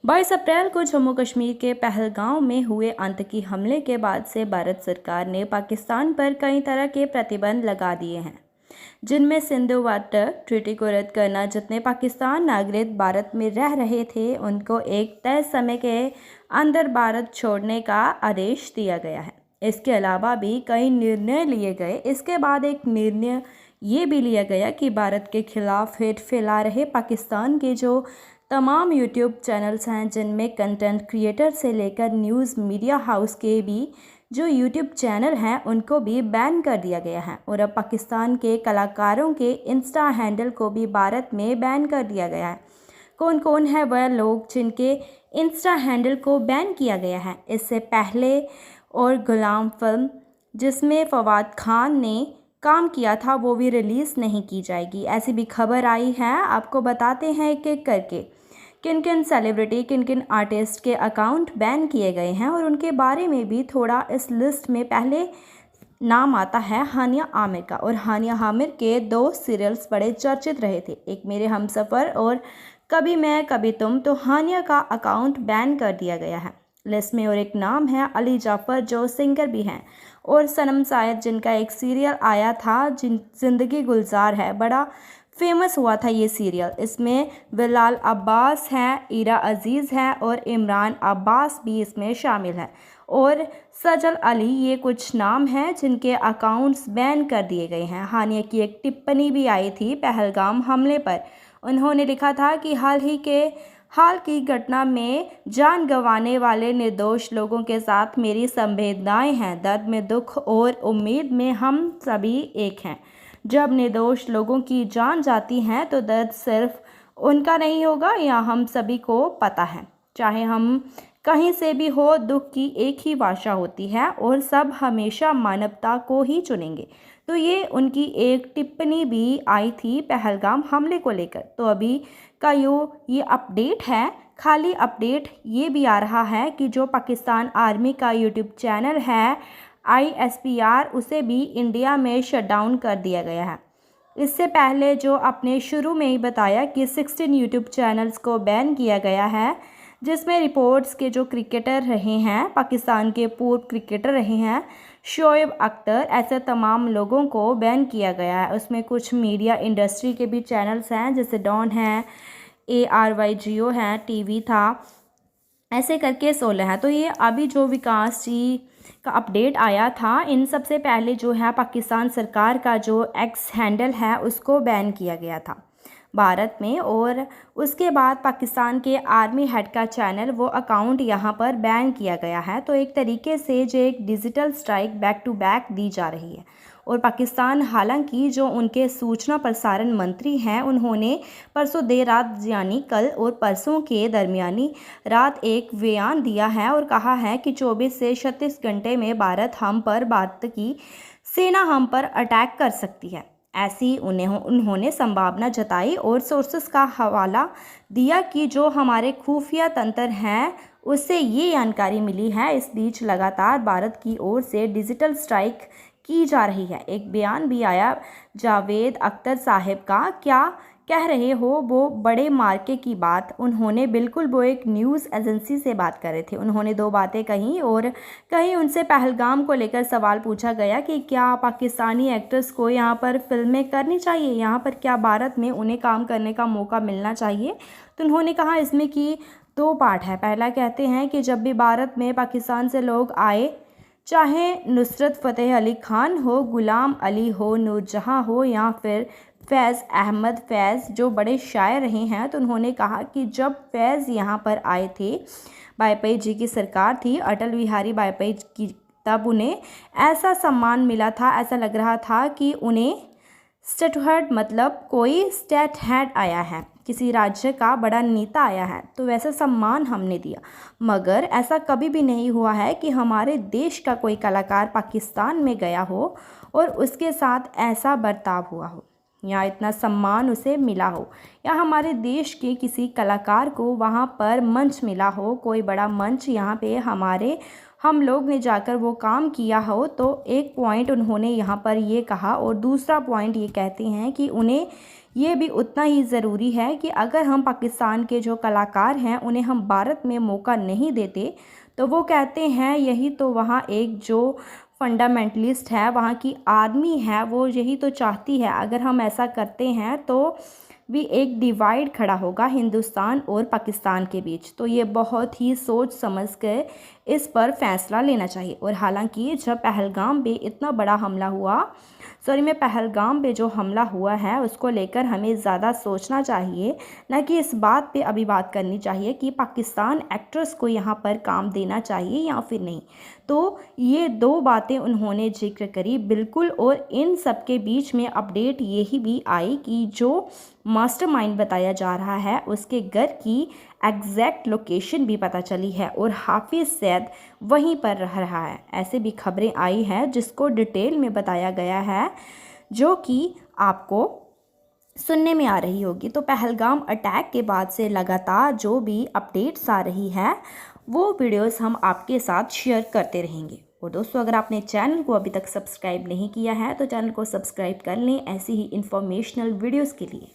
22 अप्रैल को जम्मू कश्मीर के पहलगांव में हुए आतंकी हमले के बाद से भारत सरकार ने पाकिस्तान पर कई तरह के प्रतिबंध लगा दिए हैं, जिनमें सिंधु वाटर ट्रीटी को रद्द करना। जितने पाकिस्तान नागरिक भारत में रह रहे थे उनको एक तय समय के अंदर भारत छोड़ने का आदेश दिया गया है। इसके अलावा भी कई निर्णय लिए गए। इसके बाद एक निर्णय ये भी लिया गया कि भारत के खिलाफ हेट फैला रहे पाकिस्तान के जो तमाम यूट्यूब चैनल्स हैं, जिनमें कंटेंट क्रिएटर से लेकर न्यूज़ मीडिया हाउस के भी जो यूट्यूब चैनल हैं उनको भी बैन कर दिया गया है। और अब पाकिस्तान के कलाकारों के इंस्टा हैंडल को भी भारत में बैन कर दिया गया है। कौन कौन है वह लोग जिनके इंस्टा हैंडल को बैन किया गया है? इससे पहले और गुलाम फिल्म जिसमें फवाद खान ने काम किया था वो भी रिलीज़ नहीं की जाएगी, ऐसी भी खबर आई है। आपको बताते हैं एक एक करके किन किन सेलिब्रिटी किन किन आर्टिस्ट के अकाउंट बैन किए गए हैं और उनके बारे में भी थोड़ा। इस लिस्ट में पहले नाम आता है हानिया आमिर का। और हानिया आमिर के 2 सीरियल्स बड़े चर्चित रहे थे, एक मेरे हमसफ़र और कभी मैं कभी तुम। तो हानिया का अकाउंट बैन कर दिया गया है लिस्ट में। और एक नाम है अली जाफ़र जो सिंगर भी हैं, और सनम सायद जिनका एक सीरियल आया था ज़िंदगी गुलजार है, बड़ा फेमस हुआ था ये सीरियल। इसमें बिलाल अब्बास हैं, ईरा अजीज़ हैं और इमरान अब्बास भी इसमें शामिल है, और सजल अली। ये कुछ नाम हैं जिनके अकाउंट्स बैन कर दिए गए हैं। हानिया की एक टिप्पणी भी आई थी पहलगाम हमले पर। उन्होंने लिखा था कि हाल की घटना में जान गंवाने वाले निर्दोष लोगों के साथ मेरी संवेदनाएं हैं। दर्द में दुख और उम्मीद में हम सभी एक हैं। जब निर्दोष लोगों की जान जाती है तो दर्द सिर्फ उनका नहीं होगा, यह हम सभी को पता है। चाहे हम कहीं से भी हो, दुख की एक ही भाषा होती है और सब हमेशा मानवता को ही चुनेंगे। तो ये उनकी एक टिप्पणी भी आई थी पहलगाम हमले को लेकर। तो अभी का ये अपडेट है। खाली अपडेट ये भी आ रहा है कि जो पाकिस्तान आर्मी का यूट्यूब चैनल है ISPR, उसे भी इंडिया में शटडाउन कर दिया गया है। इससे पहले जो आपने शुरू में ही बताया कि 16 यूट्यूब चैनल्स को बैन किया गया है, जिसमें रिपोर्ट्स के जो क्रिकेटर रहे हैं, पाकिस्तान के पूर्व क्रिकेटर रहे हैं शोएब अख्तर, ऐसे तमाम लोगों को बैन किया गया है। उसमें कुछ मीडिया इंडस्ट्री के भी चैनल्स हैं, जैसे डॉन हैं, ARY जियो हैं, TV था, ऐसे करके 16 हैं। तो ये अभी जो विकास जी का अपडेट आया था, इन सबसे पहले जो है पाकिस्तान सरकार का जो X हैंडल है उसको बैन किया गया था भारत में, और उसके बाद पाकिस्तान के आर्मी हेड का चैनल वो अकाउंट यहाँ पर बैन किया गया है। तो एक तरीके से जो एक digital strike back to back दी जा रही है। और पाकिस्तान, हालांकि जो उनके सूचना प्रसारण मंत्री हैं, उन्होंने परसों देर रात यानी कल और परसों के दरमियानी रात एक बयान दिया है और कहा है कि 24 से 36 घंटे में भारत की सेना हम पर अटैक कर सकती है। ऐसी उन्होंने संभावना जताई और सोर्सेस का हवाला दिया कि जो हमारे खुफिया तंत्र हैं उससे ये जानकारी मिली है। इस बीच लगातार भारत की ओर से डिजिटल स्ट्राइक की जा रही है। एक बयान भी आया जावेद अख्तर साहब का, क्या कह रहे हो, वो बड़े मार्के की बात। उन्होंने बिल्कुल वो एक न्यूज़ एजेंसी से बात कर रहे थे। उन्होंने 2 बातें कहीं, और कहीं उनसे पहलगाम को लेकर सवाल पूछा गया कि क्या पाकिस्तानी एक्टर्स को यहाँ पर फिल्में करनी चाहिए, यहाँ पर क्या भारत में उन्हें काम करने का मौका मिलना चाहिए। तो उन्होंने कहा इसमें कि 2 पार्ट है। पहला कहते हैं कि जब भी भारत में पाकिस्तान से लोग आए, चाहे नुसरत फ़तेह अली खान हो, गुलाम अली हो, नूरजहाँ हो या फिर फैज़ अहमद फैज़ जो बड़े शायर रहे हैं, तो उन्होंने कहा कि जब फैज़ यहाँ पर आए थे, वाजपेयी जी की सरकार थी, अटल बिहारी वाजपेयी की, तब उन्हें ऐसा सम्मान मिला था, ऐसा लग रहा था कि उन्हें स्टेटहेड मतलब कोई स्टेट हेड आया है, किसी राज्य का बड़ा नेता आया है, तो वैसा सम्मान हमने दिया। मगर ऐसा कभी भी नहीं हुआ है कि हमारे देश का कोई कलाकार पाकिस्तान में गया हो और उसके साथ ऐसा बर्ताव हुआ हो या इतना सम्मान उसे मिला हो, या हमारे देश के किसी कलाकार को वहाँ पर मंच मिला हो, कोई बड़ा मंच यहाँ पे हम लोग ने जाकर वो काम किया हो। तो एक पॉइंट उन्होंने यहाँ पर ये कहा, और दूसरा पॉइंट ये कहते हैं कि उन्हें ये भी उतना ही ज़रूरी है कि अगर हम पाकिस्तान के जो कलाकार हैं उन्हें हम भारत में मौका नहीं देते तो वो कहते हैं यही तो वहाँ एक जो फंडामेंटलिस्ट है, वहाँ की आर्मी है, वो यही तो चाहती है। अगर हम ऐसा करते हैं तो भी एक डिवाइड खड़ा होगा हिंदुस्तान और पाकिस्तान के बीच। तो ये बहुत ही सोच समझ कर इस पर फैसला लेना चाहिए। और हालांकि जब पहलगाम पे इतना बड़ा हमला हुआ, पहलगाम पे जो हमला हुआ है उसको लेकर हमें ज़्यादा सोचना चाहिए, न कि इस बात पे अभी बात करनी चाहिए कि पाकिस्तान एक्ट्रेस को यहाँ पर काम देना चाहिए या फिर नहीं। तो ये दो बातें उन्होंने जिक्र करी बिल्कुल। और इन सब के बीच में अपडेट यही भी आई कि जो मास्टरमाइंड बताया जा रहा है उसके घर की एग्जैक्ट लोकेशन भी पता चली है और हाफिज़ सैद वहीं पर रह रहा है। ऐसे भी खबरें आई हैं जिसको डिटेल में बताया गया है, जो कि आपको सुनने में आ रही होगी। तो पहलगाम अटैक के बाद से लगातार जो भी अपडेट्स आ रही है वो वीडियोस हम आपके साथ शेयर करते रहेंगे। और दोस्तों, अगर आपने चैनल को अभी तक सब्सक्राइब नहीं किया है तो चैनल को सब्सक्राइब कर लें ऐसी ही इंफॉर्मेशनल वीडियोस के लिए।